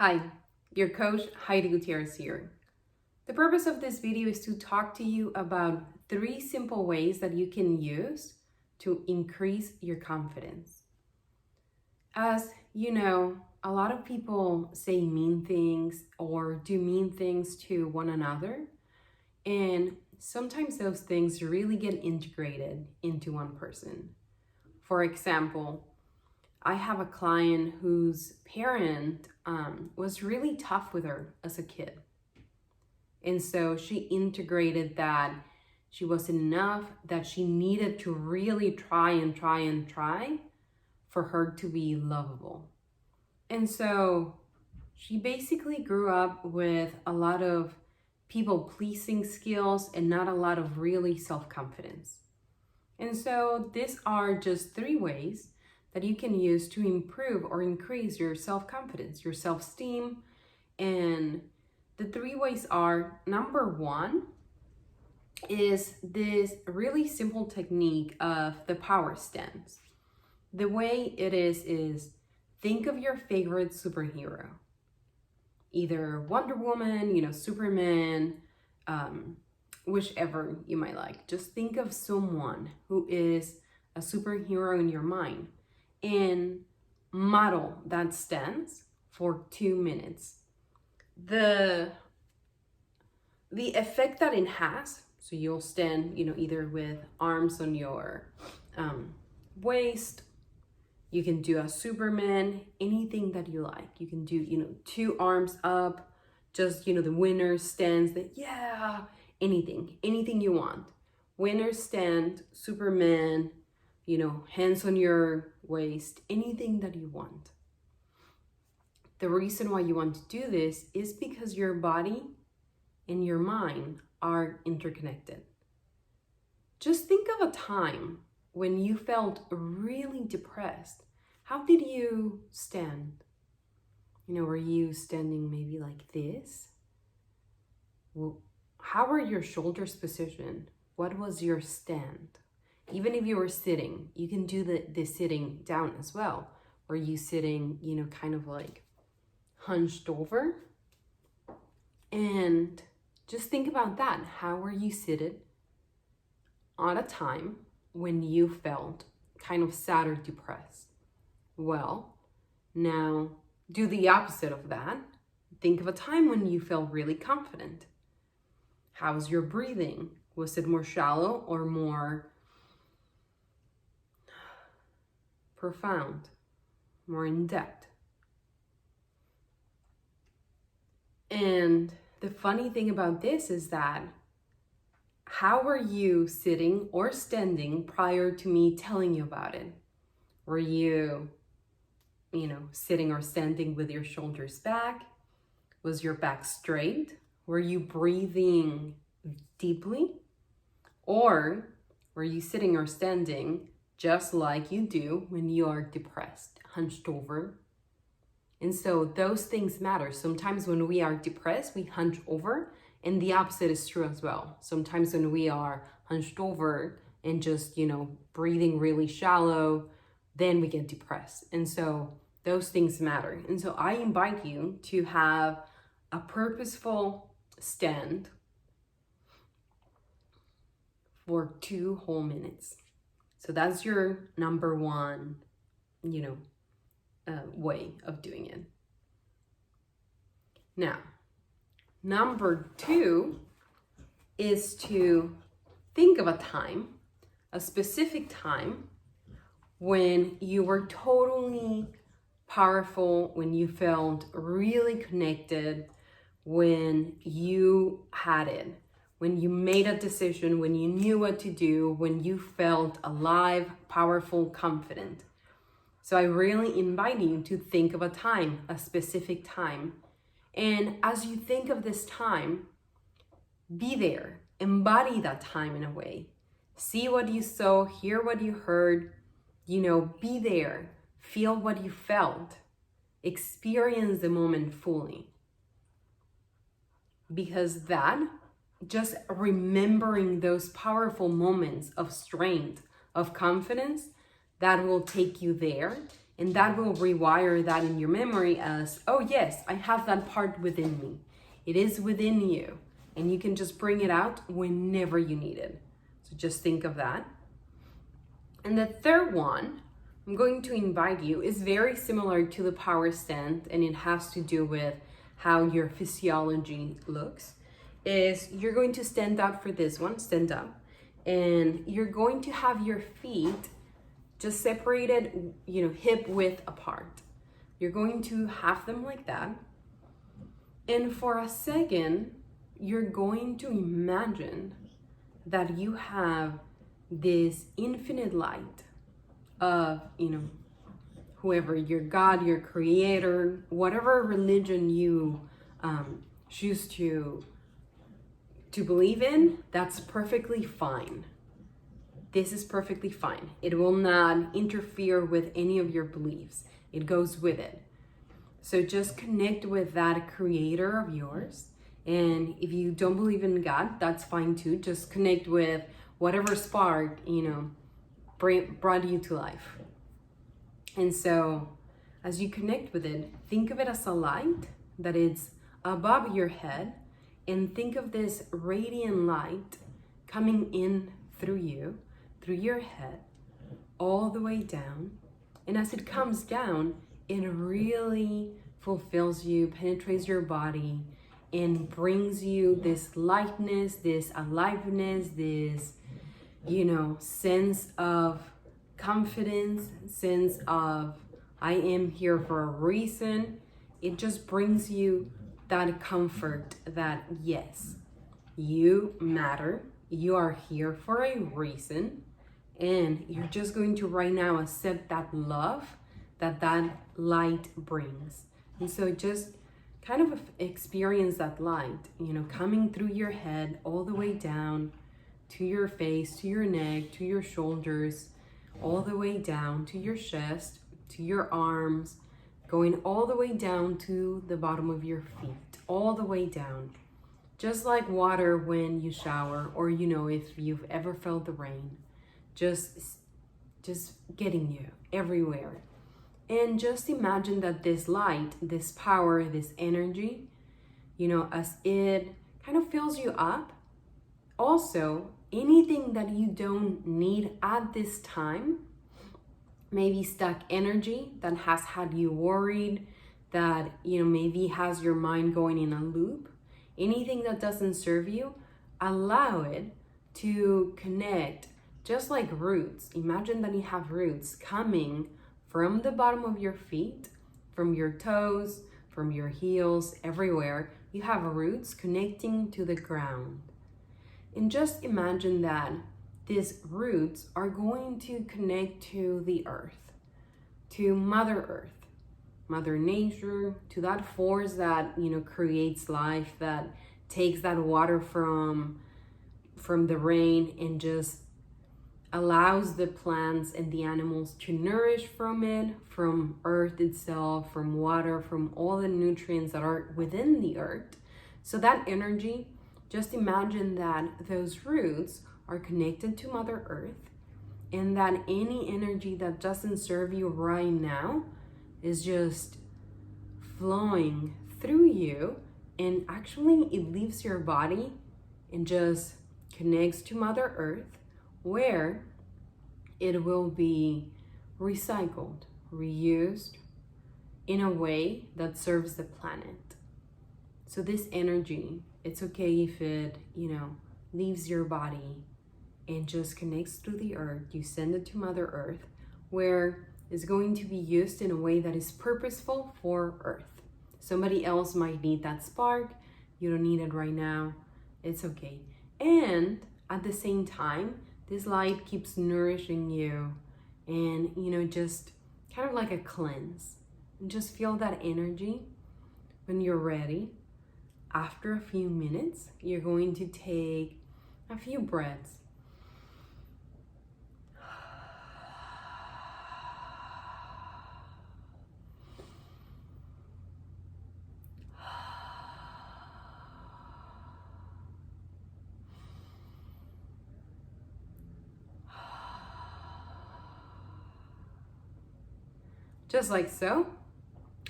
Hi, your coach Heidi Gutierrez here. The purpose of this video is to talk to you about 3 simple ways that you can use to increase your confidence. As you know, a lot of people say mean things or do mean things to one another, and sometimes those things really get integrated into one person. For example, I have a client whose parent was really tough with her as a kid. And so she integrated that she wasn't enough, that she needed to really try for her to be lovable. And so she basically grew up with a lot of people pleasing skills and not a lot of really self-confidence. And so these are just 3 ways that you can use to improve or increase your self-confidence, your self-esteem. And the 3 ways are, number 1 is this really simple technique of the power stance. The way it is think of your favorite superhero, either Wonder Woman, Superman, whichever you might like. Just think of someone who is a superhero in your mind and model that stance for 2 minutes. The effect that it has, so you'll stand, either with arms on your waist. You can do a Superman, anything that you like. You can do, 2 arms up, just, the winner stance, anything you want. Winner stand, Superman, hands on your waist, anything that you want. The reason why you want to do this is because your body and your mind are interconnected. Just think of a time when you felt really depressed. How did you stand? Were you standing maybe like this? Well, how were your shoulders positioned? What was your stand? Even if you were sitting, you can do the sitting down as well. Were you sitting, kind of like hunched over? And just think about that. How were you seated at a time when you felt kind of sad or depressed? Well, now do the opposite of that. Think of a time when you felt really confident. How's your breathing? Was it more shallow or more profound, more in depth? And the funny thing about this is that how were you sitting or standing prior to me telling you about it? Were you, sitting or standing with your shoulders back? Was your back straight? Were you breathing deeply? Or were you sitting or standing just like you do when you are depressed, hunched over? And so those things matter. Sometimes when we are depressed, we hunch over, and the opposite is true as well. Sometimes when we are hunched over and just, breathing really shallow, then we get depressed. And so those things matter. And so I invite you to have a purposeful stand for 2 whole minutes. So that's your number 1, way of doing it. Now, number 2 is to think of a time, a specific time, when you were totally powerful, when you felt really connected, when you had it, when you made a decision, when you knew what to do, when you felt alive, powerful, confident. So I really invite you to think of a time, a specific time. And as you think of this time, be there, embody that time in a way. See what you saw, hear what you heard, be there, feel what you felt, experience the moment fully. Because that, just remembering those powerful moments of strength, of confidence, that will take you there And that will rewire that in your memory as, oh yes, I have that part within me. It is within you. And you can just bring it out whenever you need it. So just think of that. And the third one I'm going to invite you is very similar to the power stand, and it has to do with how your physiology looks. Is you're going to stand up for this one, stand up, and you're going to have your feet just separated, hip width apart. You're going to have them like that. And for a second, you're going to imagine that you have this infinite light of, whoever, your God, your creator, whatever religion you choose to believe in, that's perfectly fine. This is perfectly fine. It will not interfere with any of your beliefs. It goes with it. So just connect with that creator of yours. And if you don't believe in God, that's fine too. Just connect with whatever spark, brought you to life. And so as you connect with it, think of it as a light that is above your head, and think of this radiant light coming in through you, through your head, all the way down. And as it comes down, it really fulfills you, penetrates your body, and brings you this lightness, this aliveness, this, sense of confidence, sense of I am here for a reason. It just brings you that comfort that yes, you matter, you are here for a reason, and you're just going to right now accept that love that light brings. And so just kind of experience that light, coming through your head all the way down to your face, to your neck, to your shoulders, all the way down to your chest, to your arms, going all the way down to the bottom of your feet, all the way down. Just like water when you shower, or if you've ever felt the rain, just getting you everywhere. And just imagine that this light, this power, this energy, as it kind of fills you up, also anything that you don't need at this time, maybe stuck energy that has had you worried, that maybe has your mind going in a loop, anything that doesn't serve you, allow it to connect. Just like roots, imagine that you have roots coming from the bottom of your feet, from your toes, from your heels, everywhere. You have roots connecting to the ground. And just imagine that these roots are going to connect to the earth, to Mother Earth, Mother Nature, to that force that, creates life, that takes that water from the rain and just allows the plants and the animals to nourish from it, from earth itself, from water, from all the nutrients that are within the earth. So that energy, just imagine that those roots are connected to Mother Earth, and that any energy that doesn't serve you right now is just flowing through you, and actually it leaves your body and just connects to Mother Earth, where it will be recycled, reused in a way that serves the planet. So this energy, it's okay if it, leaves your body and just connects to the earth. You send it to Mother Earth, where it's going to be used in a way that is purposeful for Earth. Somebody else might need that spark. You don't need it right now. It's okay. And at the same time, this light keeps nourishing you, and just kind of like a cleanse. And just feel that energy. When you're ready, after a few minutes, you're going to take a few breaths. just like so.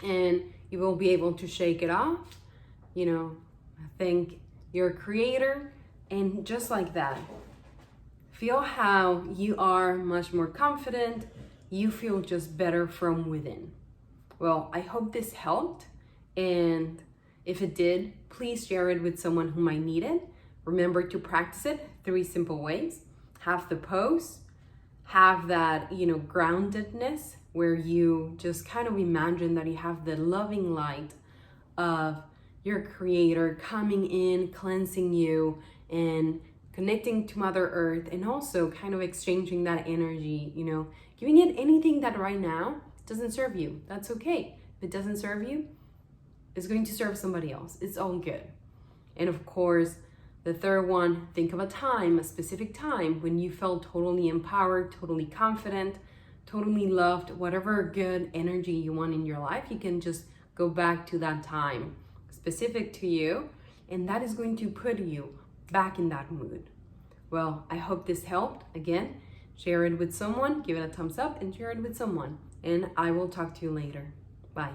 And you will be able to shake it off, thank your creator, and just like that, feel how you are much more confident. You feel just better from within. Well, I hope this helped, and if it did, please share it with someone who might need it. Remember to practice it 3 simple ways. Have the pose, have that, groundedness, where you just kind of imagine that you have the loving light of your creator coming in, cleansing you, and connecting to Mother Earth, and also kind of exchanging that energy, giving it anything that right now doesn't serve you. That's okay. If it doesn't serve you, it's going to serve somebody else. It's all good. And of course, the third one, think of a specific time when you felt totally empowered, totally confident, totally loved, whatever good energy you want in your life. You can just go back to that time specific to you, and that is going to put you back in that mood. Well, I hope this helped. Again, share it with someone, give it a thumbs up, and share it with someone. And I will talk to you later. Bye.